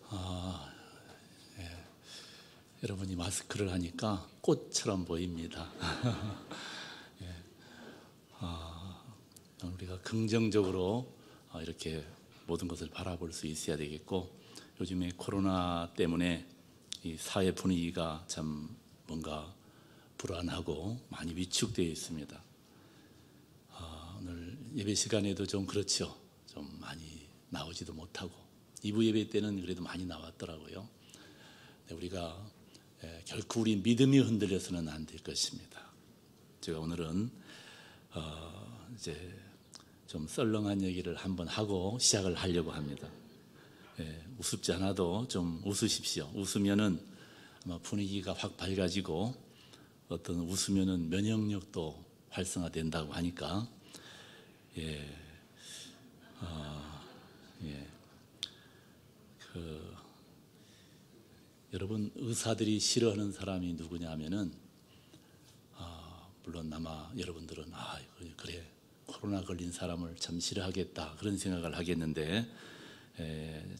아, 예. 여러분이 마스크를 하니까 꽃처럼 보입니다. 예. 우리가 긍정적으로 이렇게 모든 것을 바라볼 수 있어야 되겠고, 요즘에 코로나 때문에 이 사회 분위기가 참 뭔가 불안하고 많이 위축되어 있습니다. 오늘 예배 시간에도 좀 그렇죠. 좀 많이 나오지도 못하고, 2부 예배 때는 그래도 많이 나왔더라고요. 우리가 결코 우리 믿음이 흔들려서는 안 될 것입니다. 제가 오늘은 이제 좀 썰렁한 얘기를 한번 하고 시작을 하려고 합니다. 우습지 않아도 좀 웃으십시오. 웃으면은 아마 분위기가 확 밝아지고, 어떤 웃으면은 면역력도 활성화된다고 하니까, 여러분, 의사들이 싫어하는 사람이 누구냐 하면은, 물론 아마 여러분들은 그래, 코로나 걸린 사람을 참 싫어하겠다, 그런 생각을 하겠는데,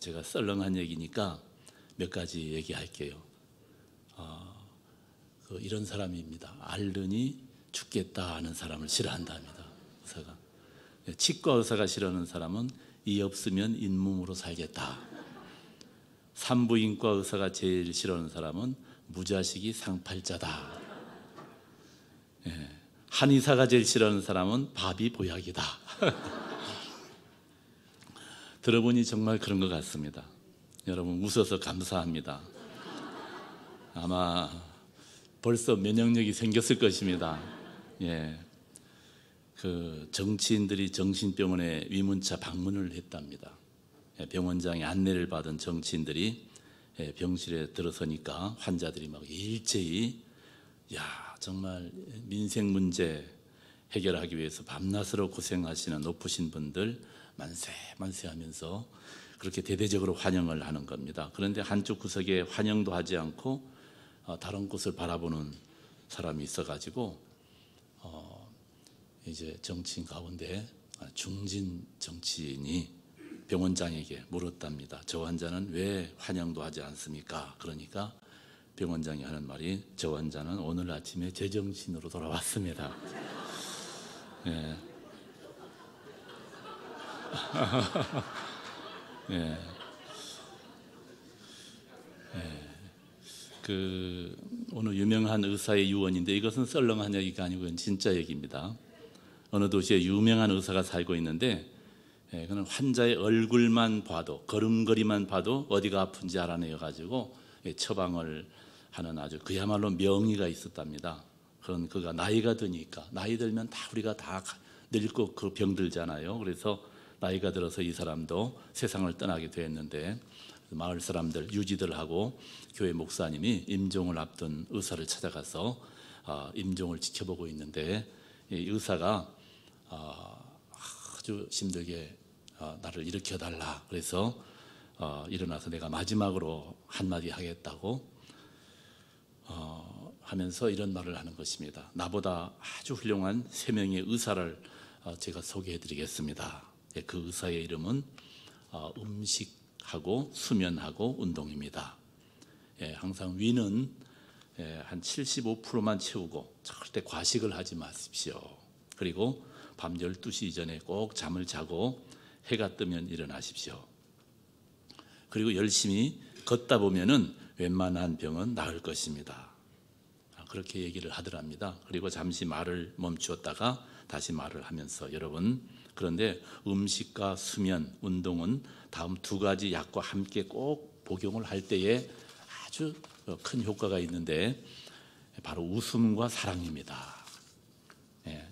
제가 썰렁한 얘기니까 몇 가지 얘기할게요. 이런 사람입니다. 앓으니 죽겠다 하는 사람을 싫어한답니다, 의사가. 치과 의사가 싫어하는 사람은 이 없으면 잇몸으로 살겠다. 산부인과 의사가 제일 싫어하는 사람은 무자식이 상팔자다. 한의사가 제일 싫어하는 사람은 밥이 보약이다. 들어보니 정말 그런 것 같습니다. 여러분, 웃어서 감사합니다. 아마 벌써 면역력이 생겼을 것입니다. 그 정치인들이 정신병원에 위문차 방문을 했답니다. 병원장의 안내를 받은 정치인들이 병실에 들어서니까 환자들이 막 일제히, 정말 민생 문제 해결하기 위해서 밤낮으로 고생하시는 높으신 분들 만세 만세 하면서 그렇게 대대적으로 환영을 하는 겁니다. 그런데 한쪽 구석에 환영도 하지 않고 다른 곳을 바라보는 사람이 있어가지고 이제 정치인 가운데 중진 정치인이 병원장에게 물었답니다. 저 환자는 왜 환영도 하지 않습니까? 그러니까 병원장이 하는 말이, 저 환자는 오늘 아침에 제정신으로 돌아왔습니다. 어느 유명한 의사의 유언인데, 이것은 썰렁한 얘기가 아니고 이건 진짜 얘기입니다. 어느 도시에 유명한 의사가 살고 있는데, 그는 환자의 얼굴만 봐도, 걸음걸이만 봐도 어디가 아픈지 알아내어 가지고 처방을 하는 아주 그야말로 명의가 있었답니다. 그런 그가 나이가 드니까, 나이 들면 다 우리가 다 늙고 그 병들잖아요. 그래서 나이가 들어서 이 사람도 세상을 떠나게 됐는데, 마을 사람들, 유지들하고 교회 목사님이 임종을 앞둔 의사를 찾아가서 임종을 지켜보고 있는데, 이 의사가 아주 힘들게 나를 일으켜달라, 그래서 일어나서 내가 마지막으로 한마디 하겠다고 하면서 이런 말을 하는 것입니다. 나보다 아주 훌륭한 3명의 의사를 제가 소개해드리겠습니다. 그 의사의 이름은 음식하고 수면하고 운동입니다. 항상 위는 한 75%만 채우고 절대 과식을 하지 마십시오. 그리고 밤 12시 이전에 꼭 잠을 자고 해가 뜨면 일어나십시오. 그리고 열심히 걷다 보면은 웬만한 병은 나을 것입니다. 그렇게 얘기를 하더랍니다. 그리고 잠시 말을 멈추었다가 다시 말을 하면서, 여러분, 그런데 음식과 수면, 운동은 다음 2가지 약과 함께 꼭 복용을 할 때에 아주 큰 효과가 있는데, 바로 웃음과 사랑입니다.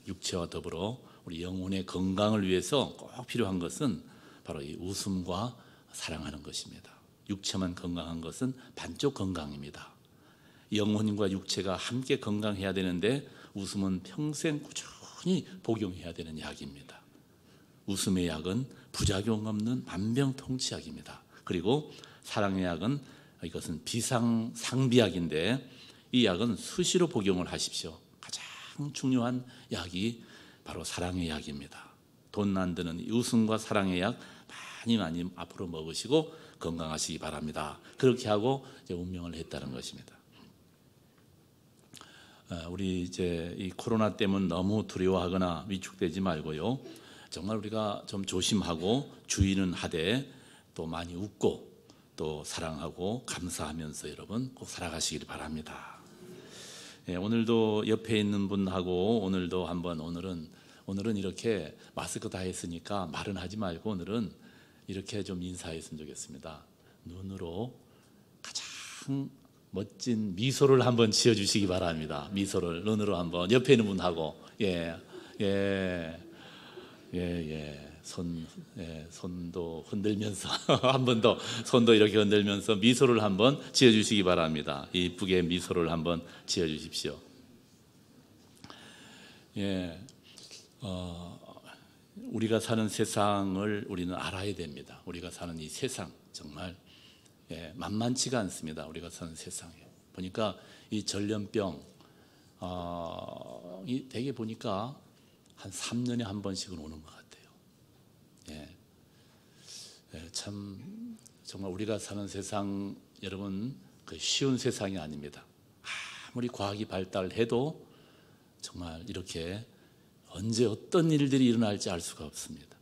육체와 더불어 우리 영혼의 건강을 위해서 꼭 필요한 것은 바로 이 웃음과 사랑하는 것입니다. 육체만 건강한 것은 반쪽 건강입니다. 영혼과 육체가 함께 건강해야 되는데, 웃음은 평생 꾸준히 복용해야 되는 약입니다. 웃음의 약은 부작용 없는 만병통치약입니다. 그리고 사랑의 약은, 이것은 비상상비약인데, 이 약은 수시로 복용을 하십시오. 가장 중요한 약이 바로 사랑의 약입니다. 돈 안 드는 웃음과 사랑의 약 많이 앞으로 먹으시고, 건강하시기 바랍니다. 그렇게 하고 이제 운명을 했다는 것입니다. 우리 이제 이 코로나 때문에 너무 두려워하거나 위축되지 말고요. 정말 우리가 좀 조심하고 주의는 하되 또 많이 웃고 또 사랑하고 감사하면서 여러분 꼭 살아가시길 바랍니다. 오늘도 옆에 있는 분하고 오늘도 한번 오늘은 이렇게 마스크 다 했으니까 말은 하지 말고 오늘은 이렇게 좀 인사했으면 좋겠습니다. 눈으로 가장 멋진 미소를 한번 지어주시기 바랍니다. 미소를 눈으로 한번 옆에 있는 분하고 손도 흔들면서 한 번 더 손도 이렇게 흔들면서 미소를 한번 지어주시기 바랍니다. 이쁘게 미소를 한번 지어주십시오. 우리가 사는 세상을 우리는 알아야 됩니다. 우리가 사는 이 세상 정말 만만치가 않습니다. 우리가 사는 세상에 보니까 이 전염병 되게 보니까 한 3년에 한 번씩은 오는 것 같아요. 참 정말 우리가 사는 세상 여러분 쉬운 세상이 아닙니다. 아무리 과학이 발달해도 정말 이렇게 언제 어떤 일들이 일어날지 알 수가 없습니다.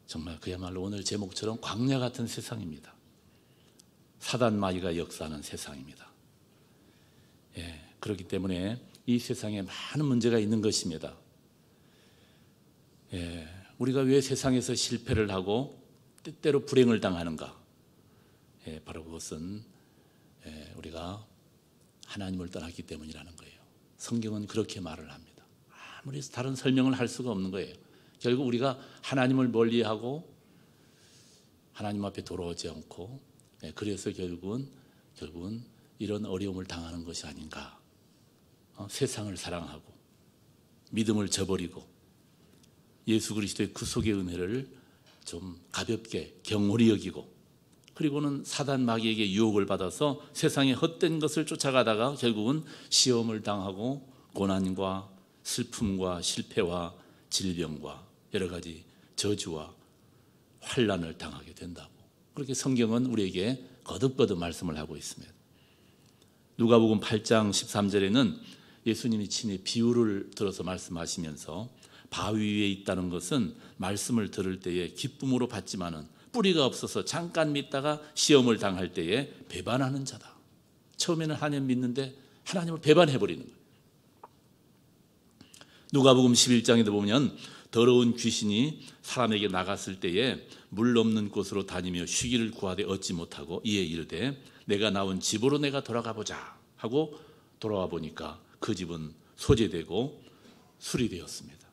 정말 그야말로 오늘 제목처럼 광야 같은 세상입니다. 사단 마귀가 역사하는 세상입니다. 그렇기 때문에 이 세상에 많은 문제가 있는 것입니다. 우리가 왜 세상에서 실패를 하고 때때로 불행을 당하는가? 바로 그것은 우리가 하나님을 떠났기 때문이라는 거예요. 성경은 그렇게 말을 합니다. 아무리 다른 설명을 할 수가 없는 거예요. 결국 우리가 하나님을 멀리하고 하나님 앞에 돌아오지 않고 그래서 결국은 이런 어려움을 당하는 것이 아닌가. 세상을 사랑하고 믿음을 저버리고 예수 그리스도의 구속의 은혜를 좀 가볍게 경홀히 여기고 그리고는 사단 마귀에게 유혹을 받아서 세상의 헛된 것을 쫓아가다가 결국은 시험을 당하고 고난과 슬픔과 실패와 질병과 여러 가지 저주와 환난을 당하게 된다고 그렇게 성경은 우리에게 거듭거듭 말씀을 하고 있습니다. 누가복음 8장 13절에는 예수님이 친히 비유를 들어서 말씀하시면서 바위 위에 있다는 것은 말씀을 들을 때에 기쁨으로 받지만은 뿌리가 없어서 잠깐 믿다가 시험을 당할 때에 배반하는 자다. 처음에는 하나님 믿는데 하나님을 배반해버리는 거예요. 누가복음 11장에도 보면 더러운 귀신이 사람에게 나갔을 때에 물 없는 곳으로 다니며 쉬기를 구하되 얻지 못하고 이에 이르되 내가 나온 집으로 내가 돌아가 보자 하고 돌아와 보니까 그 집은 소재되고 수리되었습니다.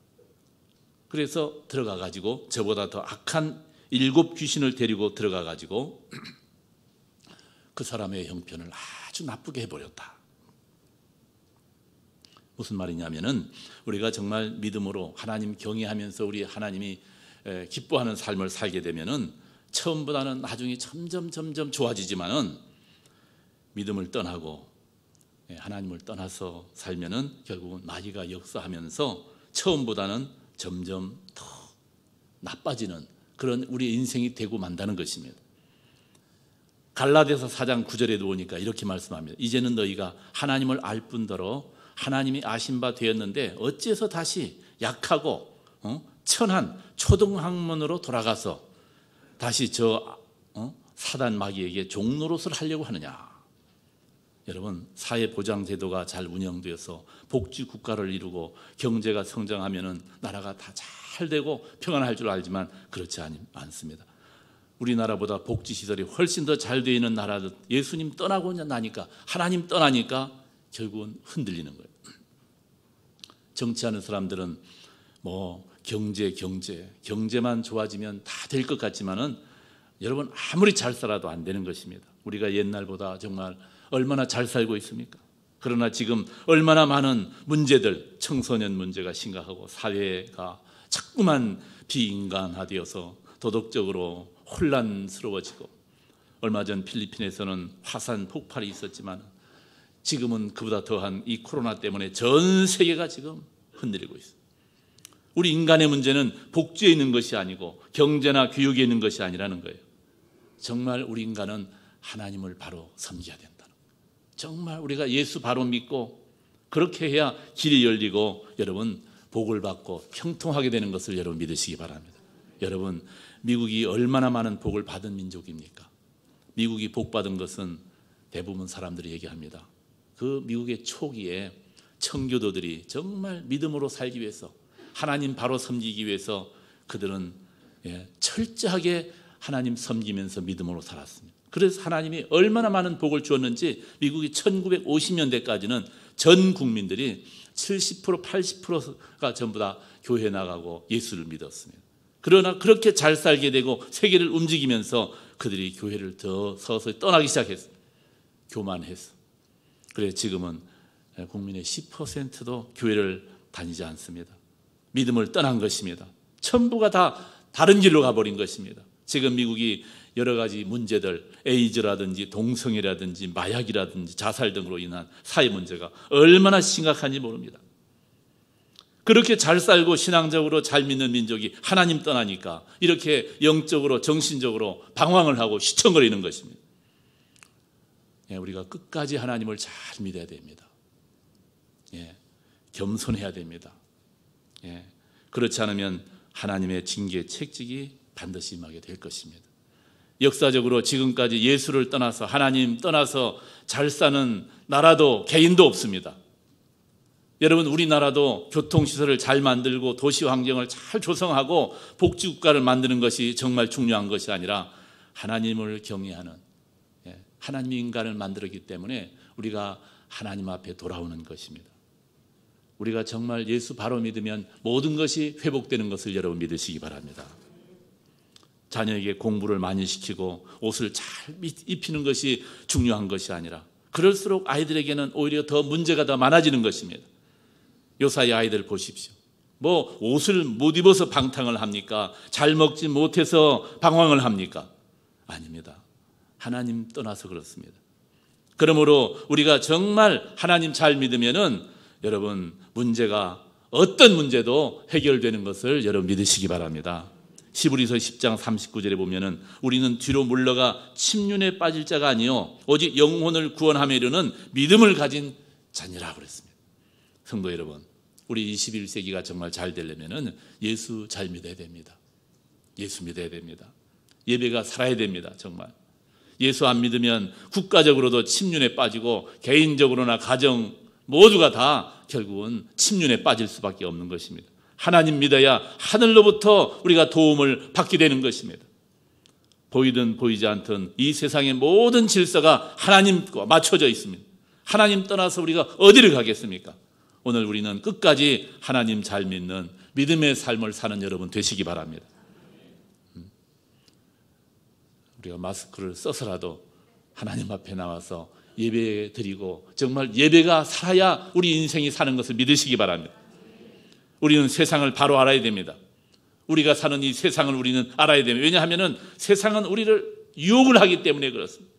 그래서 들어가 가지고 저보다 더 악한 7 귀신을 데리고 들어가 가지고 그 사람의 형편을 아주 나쁘게 해버렸다. 무슨 말이냐면은 우리가 정말 믿음으로 하나님 경외하면서 우리 하나님이 기뻐하는 삶을 살게 되면은 처음보다는 나중에 점점 좋아지지만은 믿음을 떠나고 하나님을 떠나서 살면은 결국은 마귀가 역사하면서 처음보다는 점점 더 나빠지는 그런 우리의 인생이 되고 만다는 것입니다. 갈라디아서 4장 9절에도 보니까 이렇게 말씀합니다. 이제는 너희가 하나님을 알 뿐더러 하나님이 아신 바 되었는데 어찌해서 다시 약하고 천한 초등학문으로 돌아가서 다시 저 사단 마귀에게 종노릇을 하려고 하느냐. 여러분 사회보장제도가 잘 운영되어서 복지국가를 이루고 경제가 성장하면 나라가 다 잘 되고 평안할 줄 알지만 그렇지 않습니다. 우리나라보다 복지시설이 훨씬 더 잘 되어 있는 나라들 예수님 떠나고 나니까 하나님 떠나니까 결국은 흔들리는 거예요. 정치하는 사람들은 뭐 경제만 좋아지면 다 될 것 같지만은 여러분 아무리 잘 살아도 안 되는 것입니다. 우리가 옛날보다 정말 얼마나 잘 살고 있습니까? 그러나 지금 얼마나 많은 문제들, 청소년 문제가 심각하고 사회가 자꾸만 비인간화되어서 도덕적으로 혼란스러워지고 얼마 전 필리핀에서는 화산 폭발이 있었지만 지금은 그보다 더한 이 코로나 때문에 전 세계가 지금 흔들리고 있어요. 우리 인간의 문제는 복지에 있는 것이 아니고 경제나 교육에 있는 것이 아니라는 거예요. 정말 우리 인간은 하나님을 바로 섬겨야 된다는 거예요. 정말 우리가 예수 바로 믿고 그렇게 해야 길이 열리고 여러분 복을 받고 형통하게 되는 것을 여러분 믿으시기 바랍니다. 여러분, 미국이 얼마나 많은 복을 받은 민족입니까? 미국이 복 받은 것은 대부분 사람들이 얘기합니다. 그 미국의 초기에 청교도들이 정말 믿음으로 살기 위해서, 하나님 바로 섬기기 위해서 그들은 철저하게 하나님 섬기면서 믿음으로 살았습니다. 그래서 하나님이 얼마나 많은 복을 주었는지 미국이 1950년대까지는 전 국민들이 70%, 80%가 전부 다 교회 나가고 예수를 믿었습니다. 그러나 그렇게 잘 살게 되고 세계를 움직이면서 그들이 교회를 더 서서히 떠나기 시작했습니다. 교만해서. 그래서 지금은 국민의 10%도 교회를 다니지 않습니다. 믿음을 떠난 것입니다. 전부가 다 다른 길로 가버린 것입니다. 지금 미국이 여러 가지 문제들, 에이즈라든지 동성애라든지 마약이라든지 자살 등으로 인한 사회 문제가 얼마나 심각한지 모릅니다. 그렇게 잘 살고 신앙적으로 잘 믿는 민족이 하나님 떠나니까 이렇게 영적으로 정신적으로 방황을 하고 시청거리는 것입니다. 우리가 끝까지 하나님을 잘 믿어야 됩니다. 겸손해야 됩니다. 그렇지 않으면 하나님의 징계 책직이 반드시 임하게 될 것입니다. 역사적으로 지금까지 예수를 떠나서 하나님 떠나서 잘 사는 나라도 개인도 없습니다. 여러분, 우리나라도 교통시설을 잘 만들고 도시 환경을 잘 조성하고 복지국가를 만드는 것이 정말 중요한 것이 아니라 하나님을 경외하는, 하나님이 인간을 만들었기 때문에 우리가 하나님 앞에 돌아오는 것입니다. 우리가 정말 예수 바로 믿으면 모든 것이 회복되는 것을 여러분 믿으시기 바랍니다. 자녀에게 공부를 많이 시키고 옷을 잘 입히는 것이 중요한 것이 아니라 그럴수록 아이들에게는 오히려 더 문제가 더 많아지는 것입니다. 요사이 아이들 보십시오. 뭐 옷을 못 입어서 방탕을 합니까? 잘 먹지 못해서 방황을 합니까? 아닙니다. 하나님 떠나서 그렇습니다. 그러므로 우리가 정말 하나님 잘 믿으면은 여러분 문제가 어떤 문제도 해결되는 것을 여러분 믿으시기 바랍니다. 히브리서 10장 39절에 보면은 우리는 뒤로 물러가 침륜에 빠질 자가 아니요 오직 영혼을 구원하며 이르는 믿음을 가진 자니라 그랬습니다. 성도 여러분, 우리 21세기가 정말 잘 되려면은 예수 잘 믿어야 됩니다. 예수 믿어야 됩니다. 예배가 살아야 됩니다. 정말 예수 안 믿으면 국가적으로도 침륜에 빠지고 개인적으로나 가정 모두가 다 결국은 침륜에 빠질 수밖에 없는 것입니다. 하나님 믿어야 하늘로부터 우리가 도움을 받게 되는 것입니다. 보이든 보이지 않든 이 세상의 모든 질서가 하나님과 맞춰져 있습니다. 하나님 떠나서 우리가 어디를 가겠습니까? 오늘 우리는 끝까지 하나님 잘 믿는 믿음의 삶을 사는 여러분 되시기 바랍니다. 우리가 마스크를 써서라도 하나님 앞에 나와서 예배 드리고 정말 예배가 살아야 우리 인생이 사는 것을 믿으시기 바랍니다. 우리는 세상을 바로 알아야 됩니다. 우리가 사는 이 세상을 우리는 알아야 됩니다. 왜냐하면 세상은 우리를 유혹을 하기 때문에 그렇습니다.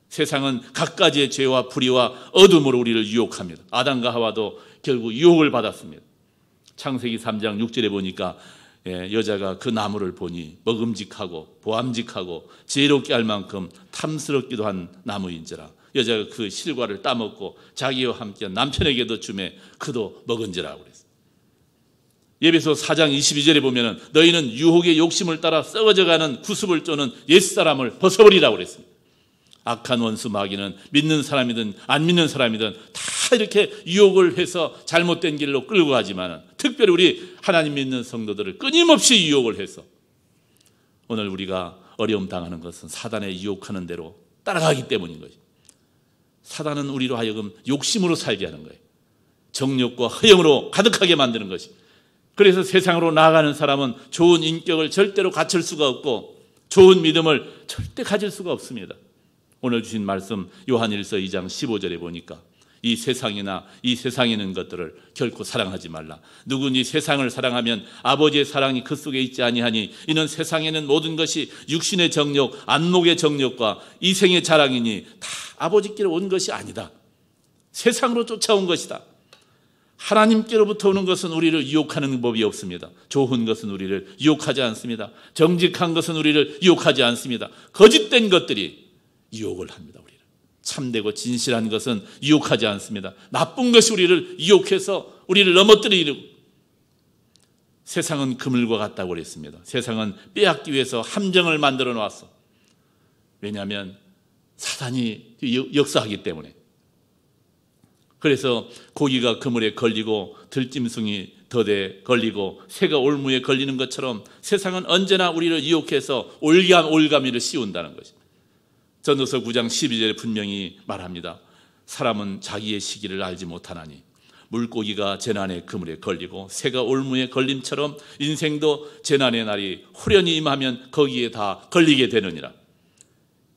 세상은 갖가지의 죄와 불의와 어둠으로 우리를 유혹합니다. 아담과 하와도 결국 유혹을 받았습니다. 창세기 3장 6절에 보니까 여자가 그 나무를 보니 먹음직하고 보암직하고 지혜롭게 할 만큼 탐스럽기도 한 나무인지라 여자가 그 실과를 따먹고 자기와 함께 남편에게도 주매 그도 먹은지라 그랬어요. 예배소 4장 22절에 보면 너희는 유혹의 욕심을 따라 썩어져가는 구습을 쪼는 옛사람을 벗어버리라고 그랬습니다. 악한 원수 마귀는 믿는 사람이든 안 믿는 사람이든 다 이렇게 유혹을 해서 잘못된 길로 끌고 가지만 특별히 우리 하나님 믿는 성도들을 끊임없이 유혹을 해서 오늘 우리가 어려움 당하는 것은 사단의 유혹하는 대로 따라가기 때문인 것입니다. 사단은 우리로 하여금 욕심으로 살게 하는 거예요. 정욕과 허영으로 가득하게 만드는 것입니다. 그래서 세상으로 나아가는 사람은 좋은 인격을 절대로 갖출 수가 없고 좋은 믿음을 절대 가질 수가 없습니다. 오늘 주신 말씀 요한일서 2장 15절에 보니까 이 세상이나 이 세상에 있는 것들을 결코 사랑하지 말라. 누구니 세상을 사랑하면 아버지의 사랑이 그 속에 있지 아니하니 이는 세상에는 모든 것이 육신의 정욕, 안목의 정욕과 이생의 자랑이니 다 아버지께로 온 것이 아니다. 세상으로 쫓아온 것이다. 하나님께로부터 오는 것은 우리를 유혹하는 법이 없습니다. 좋은 것은 우리를 유혹하지 않습니다. 정직한 것은 우리를 유혹하지 않습니다. 거짓된 것들이 유혹을 합니다. 우리를. 참되고 진실한 것은 유혹하지 않습니다. 나쁜 것이 우리를 유혹해서 우리를 넘어뜨리고, 세상은 그물과 같다고 그랬습니다. 세상은 빼앗기 위해서 함정을 만들어 놨어. 왜냐하면 사단이 역사하기 때문에. 그래서 고기가 그물에 걸리고 들짐승이 덫에 걸리고 새가 올무에 걸리는 것처럼 세상은 언제나 우리를 유혹해서 올가미를 씌운다는 것입니다. 전도서 9장 12절에 분명히 말합니다. 사람은 자기의 시기를 알지 못하나니 물고기가 재난의 그물에 걸리고 새가 올무에 걸림처럼 인생도 재난의 날이 후련히 임하면 거기에 다 걸리게 되느니라.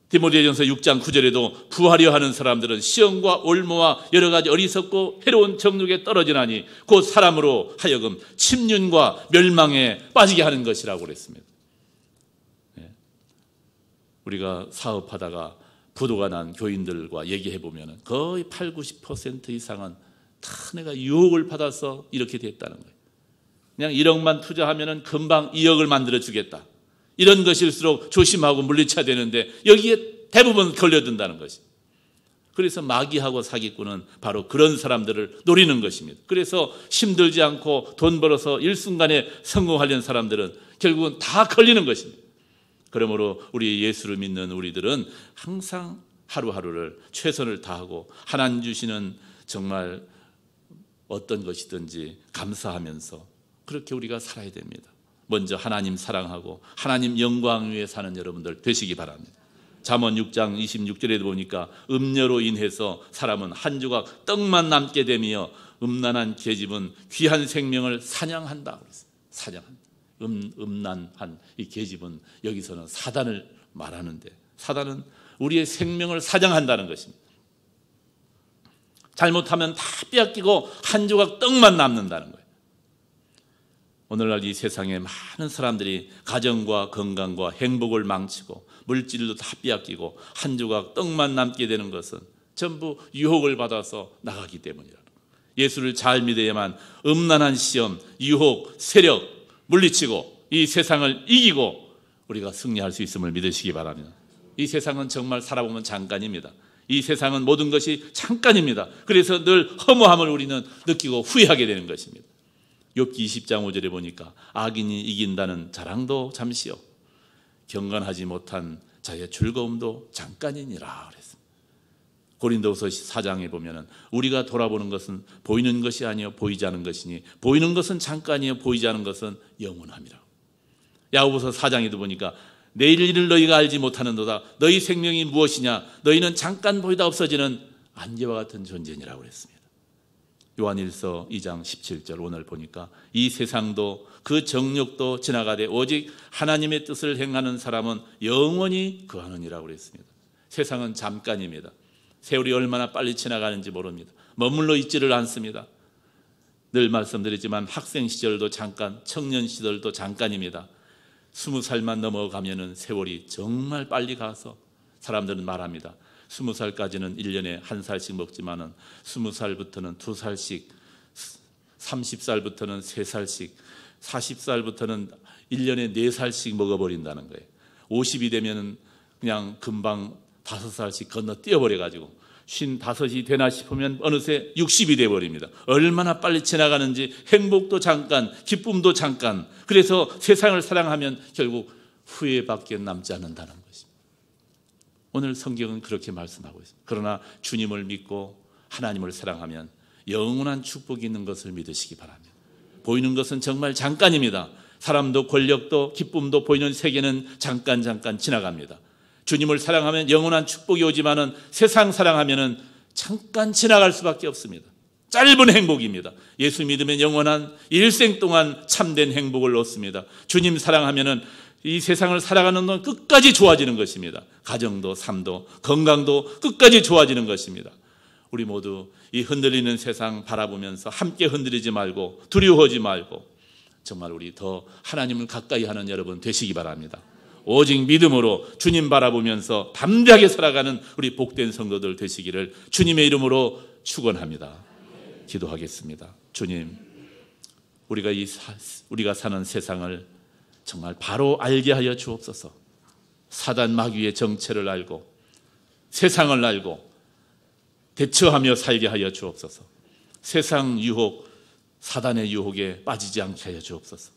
디모데전서 6장 9절에도 부하려 하는 사람들은 시험과 올무와 여러 가지 어리석고 해로운 정욕에 떨어지나니 곧 사람으로 하여금 침륜과 멸망에 빠지게 하는 것이라고 그랬습니다. 우리가 사업하다가 부도가 난 교인들과 얘기해 보면 거의 80-90% 이상은 다 내가 유혹을 받아서 이렇게 됐다는 거예요. 그냥 1억만 투자하면 금방 2억을 만들어 주겠다. 이런 것일수록 조심하고 물리쳐야 되는데 여기에 대부분 걸려든다는 것이. 그래서 마귀하고 사기꾼은 바로 그런 사람들을 노리는 것입니다. 그래서 힘들지 않고 돈 벌어서 일순간에 성공하려는 사람들은 결국은 다 걸리는 것입니다. 그러므로 우리 예수를 믿는 우리들은 항상 하루하루를 최선을 다하고 하나님 주시는 정말 어떤 것이든지 감사하면서 그렇게 우리가 살아야 됩니다. 먼저 하나님 사랑하고 하나님 영광 위에 사는 여러분들 되시기 바랍니다. 잠언 6장 26절에도 보니까 음녀로 인해서 사람은 한 조각 떡만 남게 되며 음란한 계집은 귀한 생명을 사냥한다. 사냥한다. 음란한 이 계집은 여기서는 사단을 말하는데 사단은 우리의 생명을 사냥한다는 것입니다. 잘못하면 다 빼앗기고 한 조각 떡만 남는다는 거예요. 오늘날 이 세상에 많은 사람들이 가정과 건강과 행복을 망치고 물질도 다 빼앗기고 한 조각 떡만 남게 되는 것은 전부 유혹을 받아서 나가기 때문이라는 거예요. 예수를 잘 믿어야만 음란한 시험, 유혹, 세력 물리치고 이 세상을 이기고 우리가 승리할 수 있음을 믿으시기 바랍니다. 이 세상은 정말 살아보면 잠깐입니다. 이 세상은 모든 것이 잠깐입니다. 그래서 늘 허무함을 우리는 느끼고 후회하게 되는 것입니다. 욥기 20장 5절에 보니까 악인이 이긴다는 자랑도 잠시요 경건하지 못한 자의 즐거움도 잠깐이니라 그랬습니다. 고린도후서 4장에 보면은 우리가 돌아보는 것은 보이는 것이 아니요 보이지 않은 것이니 보이는 것은 잠깐이요 보이지 않은 것은 영원함이라. 야고보서 4장에도 보니까 내일 일을 너희가 알지 못하는도다. 너희 생명이 무엇이냐? 너희는 잠깐 보이다 없어지는 안개와 같은 존재니라고 그랬습니다. 요한일서 2장 17절 오늘 보니까 이 세상도 그 정욕도 지나가되 오직 하나님의 뜻을 행하는 사람은 영원히 거하느니라고 그랬습니다. 세상은 잠깐입니다. 세월이 얼마나 빨리 지나가는지 모릅니다. 머물러 있지를 않습니다. 늘 말씀드리지만 학생 시절도 잠깐, 청년 시절도 잠깐입니다. 20살만 넘어가면은 세월이 정말 빨리 가서 사람들은 말합니다. 20살까지는 1년에 1살씩 먹지만은 20살부터는 2살씩, 30살부터는 3살씩, 40살부터는 1년에 4살씩 먹어버린다는 거예요. 50이 되면은 그냥 금방 5살씩 건너뛰어 버려가지고 55이 되나 싶으면 어느새 60이 돼버립니다. 얼마나 빨리 지나가는지 행복도 잠깐, 기쁨도 잠깐. 그래서 세상을 사랑하면 결국 후회밖에 남지 않는다는 것입니다. 오늘 성경은 그렇게 말씀하고 있습니다. 그러나 주님을 믿고 하나님을 사랑하면 영원한 축복이 있는 것을 믿으시기 바랍니다. 보이는 것은 정말 잠깐입니다. 사람도 권력도 기쁨도 보이는 세계는 잠깐 지나갑니다. 주님을 사랑하면 영원한 축복이 오지만은 세상 사랑하면은 잠깐 지나갈 수밖에 없습니다. 짧은 행복입니다. 예수 믿으면 영원한 일생 동안 참된 행복을 얻습니다. 주님 사랑하면은 이 세상을 살아가는 동안 끝까지 좋아지는 것입니다. 가정도 삶도 건강도 끝까지 좋아지는 것입니다. 우리 모두 이 흔들리는 세상 바라보면서 함께 흔들리지 말고 두려워하지 말고 정말 우리 더 하나님을 가까이 하는 여러분 되시기 바랍니다. 오직 믿음으로 주님 바라보면서 담대하게 살아가는 우리 복된 성도들 되시기를 주님의 이름으로 축원합니다. 기도하겠습니다. 주님, 우리가 사는 세상을 정말 바로 알게 하여 주옵소서. 사단 마귀의 정체를 알고 세상을 알고 대처하며 살게 하여 주옵소서. 세상 유혹, 사단의 유혹에 빠지지 않게 하여 주옵소서.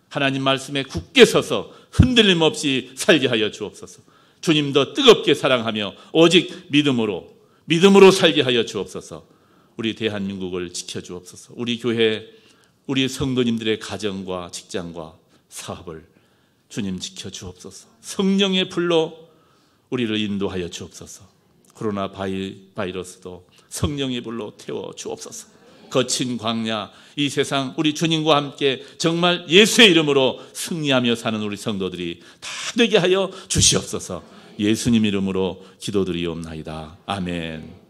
하나님 말씀에 굳게 서서 흔들림 없이 살게 하여 주옵소서. 주님 더 뜨겁게 사랑하며 오직 믿음으로 살게 하여 주옵소서. 우리 대한민국을 지켜주옵소서. 우리 교회, 우리 성도님들의 가정과 직장과 사업을 주님 지켜주옵소서. 성령의 불로 우리를 인도하여 주옵소서. 코로나 바이러스도 성령의 불로 태워 주옵소서. 거친 광야, 이 세상 우리 주님과 함께 정말 예수의 이름으로 승리하며 사는 우리 성도들이 다 되게 하여 주시옵소서. 예수님 이름으로 기도드리옵나이다. 아멘.